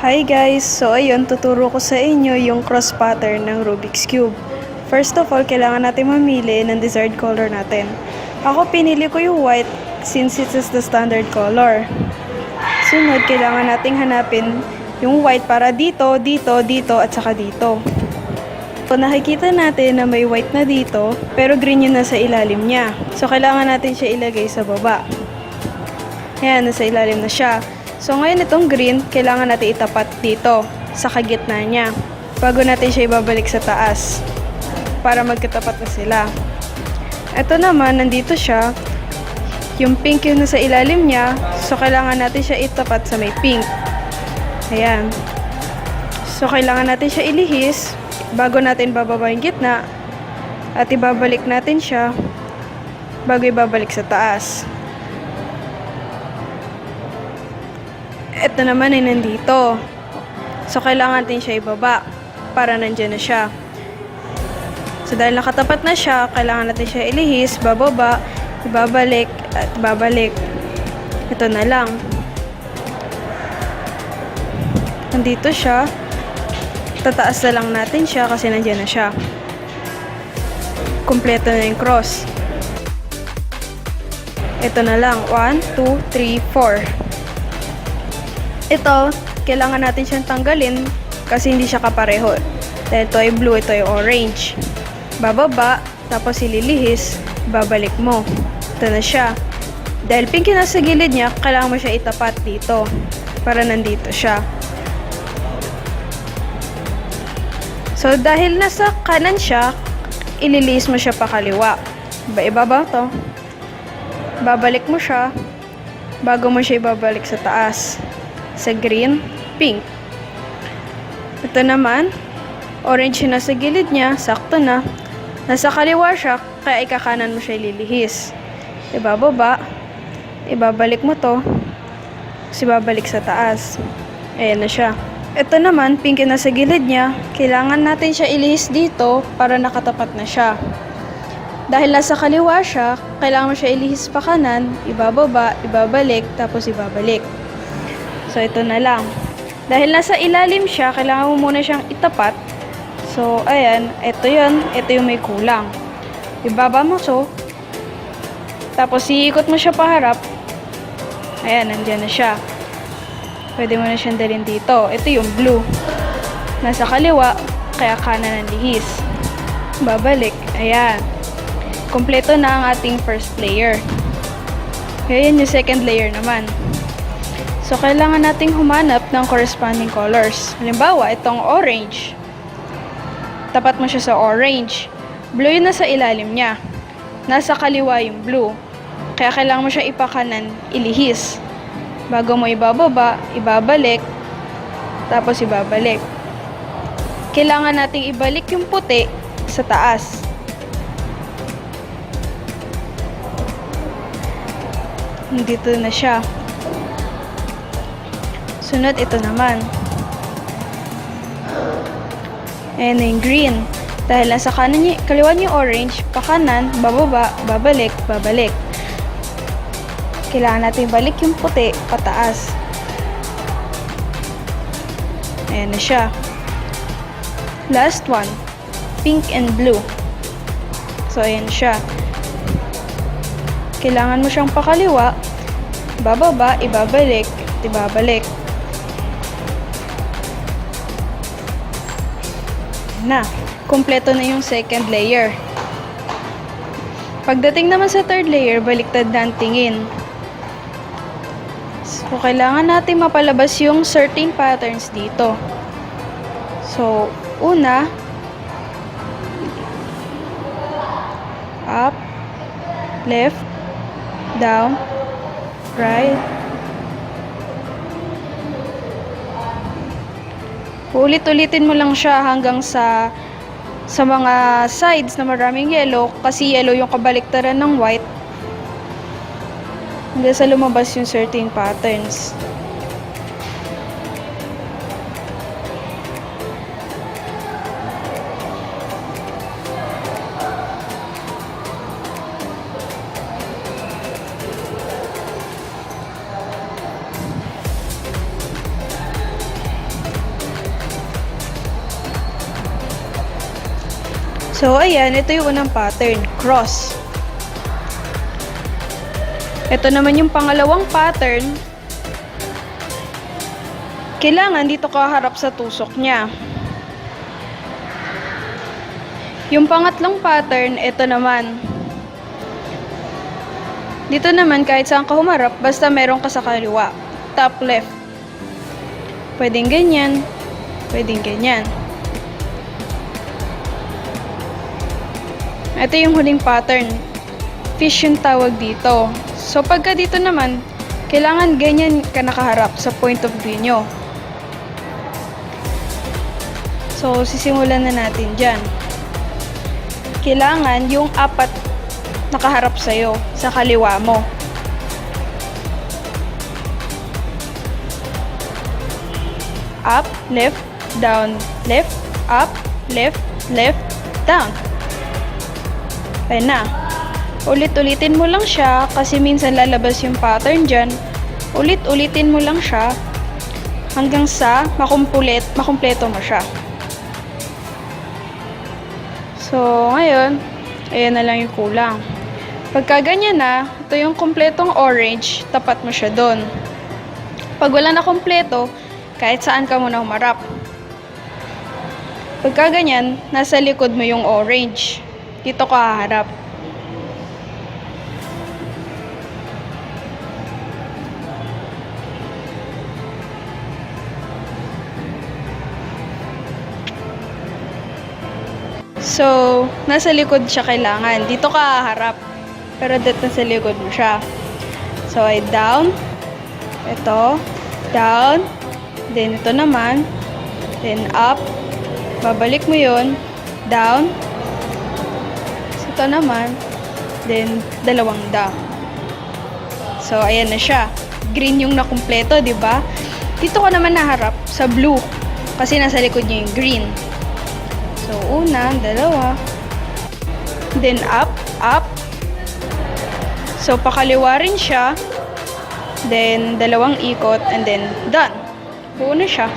Hi guys! So ayun, tuturo ko sa inyo yung cross pattern ng Rubik's Cube. First of all, kailangan natin mamili ng desired color natin. Ako pinili ko yung white since it is the standard color. Sunod, kailangan nating hanapin yung white para dito, dito, dito, at saka dito. So nakikita natin na may white na dito, pero green yun nasa ilalim niya. So kailangan natin siya ilagay sa baba. Ayan, nasa ilalim na siya. So ngayon itong green, kailangan natin itapat dito sa kagitna niya bago natin siya ibabalik sa taas para magkatapat na sila. Ito naman, nandito siya. Yung pink yung nasa ilalim niya, so kailangan natin siya itapat sa may pink. Ayan. So kailangan natin siya ilihis bago natin bababa yung gitna at ibabalik natin siya bago ibabalik sa taas. Ito naman ay nandito. So, kailangan natin siya ibaba para nandyan na siya. So, dahil nakatapat na siya, kailangan natin siya ilihis, bababa, ibabalik, at babalik. Ito na lang. Nandito siya. Tataas na lang natin siya kasi nandyan na siya. Kompleto na yung cross. Ito na lang. 1, 2, 3, 4. Ito, kailangan natin siyang tanggalin kasi hindi siya kapareho. Dahil ito ay blue, ito ay orange. Bababa, tapos ililihis, babalik mo. Ito na siya. Dahil pink yung nasa gilid niya, kailangan mo siya itapat dito para nandito siya. So, dahil nasa kanan siya, ililihis mo siya pa kaliwa. Ibaba to. Babalik mo siya bago mo siya ibabalik sa taas. Sa green, pink. Ito naman, orange yung nasa gilid niya, sakto na. Nasa kaliwa siya, kaya ikakanan mo siya ililihis. Ibababa, ibabalik mo to, tapos ibabalik sa taas. Ayan na siya. Ito naman, pink yung nasa gilid niya, kailangan natin siya ilihis dito para nakatapat na siya. Dahil nasa kaliwa siya, kailangan mo siya ilihis pa kanan, ibababa, ibabalik, tapos ibabalik. So, ito na lang. Dahil nasa ilalim siya, kailangan mo muna siyang itapat. So, ayan. Ito yun. Ito yung may kulang. Ibaba mo so. Tapos, iikot mo siya paharap. Ayan, nandyan na siya. Pwede mo na siyang dalhin dito. Ito yung blue. Nasa kaliwa, kaya kanan ang lihis. Babalik. Ayan. Kompleto na ang ating first layer. Ayan yung second layer naman. So, kailangan nating humanap ng corresponding colors. Halimbawa, itong orange. Tapat mo siya sa orange. Blue yun nasa ilalim niya. Nasa kaliwa yung blue. Kaya kailangan mo siya ipakanan, ilihis. Bago mo ibababa, ibabalik, tapos ibabalik. Kailangan nating ibalik yung puti sa taas. Dito na siya. Sunod, ito naman. Ayan na yung green. Dahil nasa kanan kaliwa niyo orange, pakanan, bababa, babalik, babalik. Kailangan natin balik yung puti, pataas. Ayan na siya. Last one. Pink and blue. So, ayan siya. Kailangan mo siyang pakaliwa, bababa, ibabalik, ibabalik. Na, kompleto na yung second layer. Pagdating naman sa third layer, baliktad na ang tingin. So, kailangan natin mapalabas yung certain patterns dito. So, una, up, left, down, right. Ulit-ulitin mo lang siya hanggang sa mga sides na maraming yellow kasi yellow yung kabaliktaran ng white. Hanggang sa lumabas yung certain patterns. So, ayan, ito yung unang pattern, cross. Ito naman yung pangalawang pattern. Kailangan dito ka harap sa tusok niya. Yung pangatlong pattern, ito naman. Dito naman, kahit saan ka humarap, basta meron ka sa kaliwa. Top left. Pwedeng ganyan. Pwedeng ganyan. Ito yung huling pattern. Fish yung tawag dito. So, pagka dito naman, kailangan ganyan ka nakaharap sa point of view nyo. So, sisimulan na natin dyan. Kailangan yung apat nakaharap sa'yo, sa kaliwa mo. Up, left, down, left, up, left, left, down. Ayan na. Ulit-ulitin mo lang siya kasi minsan lalabas yung pattern dyan. Ulit-ulitin mo lang siya hanggang sa makumpleto mo siya. So, ngayon, ayan na lang yung kulang. Pagka ganyan na, ito yung kumpletong orange, tapat mo siya doon. Pag wala na kumpleto, kahit saan ka muna humarap. Pagka ganyan, nasa likod mo yung orange. Dito ka haharap. So, nasa likod siya kailangan. Dito ka haharap. Pero dito nasa likod mo siya. So, ay down. Ito. Down. Then, ito naman. Then, up. Babalik mo yun. Down. So, ito naman. Then, dalawang down. So, ayan na siya. Green yung nakumpleto, di ba? Dito ka naman naharap sa blue. Kasi nasa likod niya yung green. So, una, dalawa. Then, up, up. So, pakaliwa rin siya. Then, dalawang ikot. And then, done. Buo na siya.